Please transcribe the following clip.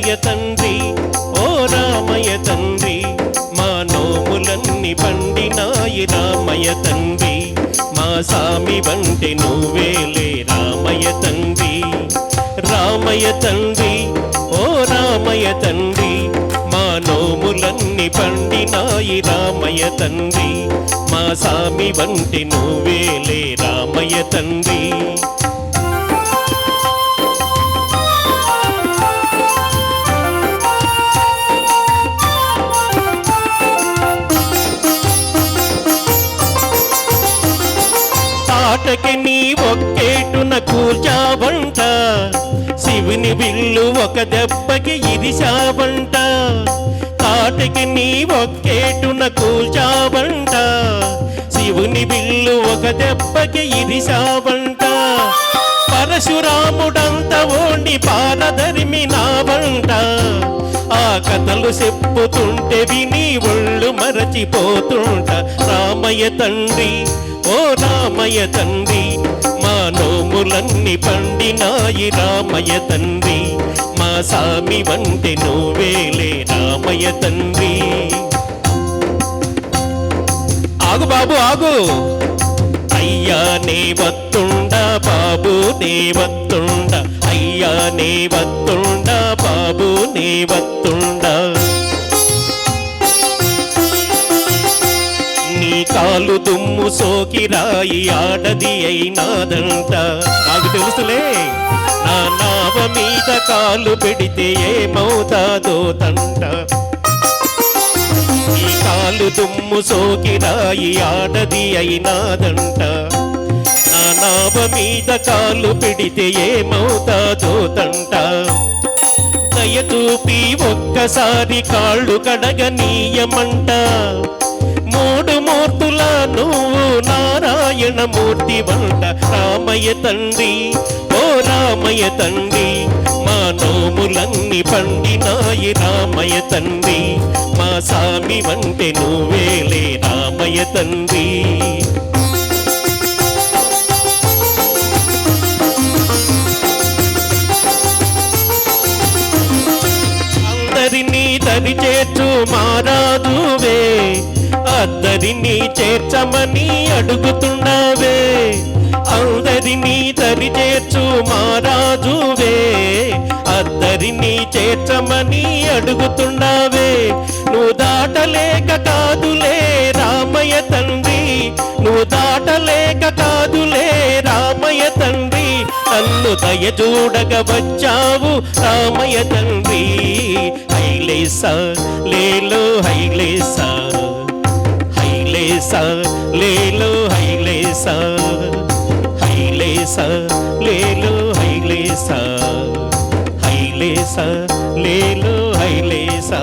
రామయ్య తండ్రి ఓ రామయ్య తండ్రి మా నోములన్నీ పండినాయి రామయ్య తండ్రి మా సామి వంటి నువ్వేలే రామయ్య తండ్రి రామయ్య తండ్రి ఓ రామయ్య తండ్రి మా నోములన్నీ పండినాయి రామయ్య తండ్రి మా సామి వంటి నువ్వేలే రామయ్య తండ్రి తాటకి నీ ఒక్కేటున కూర్చావంట శివుని విల్లు ఒక దెబ్బకి ఇరిశావంట తాటకి నీ ఒక్కేటున కూల్చావంట శివుని విల్లు ఒక దెబ్బకి ఇరిశావంట పరశురాముడంత ఓణి పారదరిమినావంట ఆ కథలు చెప్పుతుంటే విని ఒళ్ళు మరచిపోతుంట రామయ్య తండ్రి ఓ రామయ్య తండ్రి మా నోములన్నీ పండినాయి రామయ్య తండ్రి మా సామి వంటి నువ్వేలే రామయ్య తండ్రి ఆగు బాబు ఆగు అయ్యా నే వత్తుండ బాబు నే వత్తుండ అయ్యా నే వత్తుండ బాబు నే వత్తుండ నీ కాలు దుమ్ము సోకిరాయి ఆడది అయినాదంట నాకు తెలుసులే నా నావ మీద కాలు పెడితే ఏమవుతాదో తంట నీ కాలు దుమ్ము సోకిరాయి ఆడది అయినాదంట నా నావ మీద కాలు పెడితే ఏమవుతాదో తంట దయచూపి ఒక్కసారి కాళ్ళు కడగనీయమంట మూడు మూర్తుల నువ్వు నారాయణ మూర్తి వంట రామయ్య తండ్రి ఓ రామయ్య తండ్రి మా నోములన్నీ పండినాయి రామయ్య తండ్రి మా సామి వంటి నువ్వేలే రామయ్య తండ్రి అందరినీ దరి చేర్చు మారాదువే అద్దరిని చేర్చమని అడుగుతున్నావే అందరినీ దరి చేర్చు మారాజువే అద్దరిని చేర్చమని అడుగుతున్నావే నువ్వు దాటలేక కాదులే రామయ్య తండ్రి నువ్వు దాటలేక కాదులే రామయ్య తండ్రి నన్ను దయ చూడగ వచ్చావు రామయ్య తండ్రి హైలేసా లేలో హైలేసా హైలేసా లేలో హైలేసా హైలేసా లేలో హైలేసా హైలేసా లేలో హైలేసా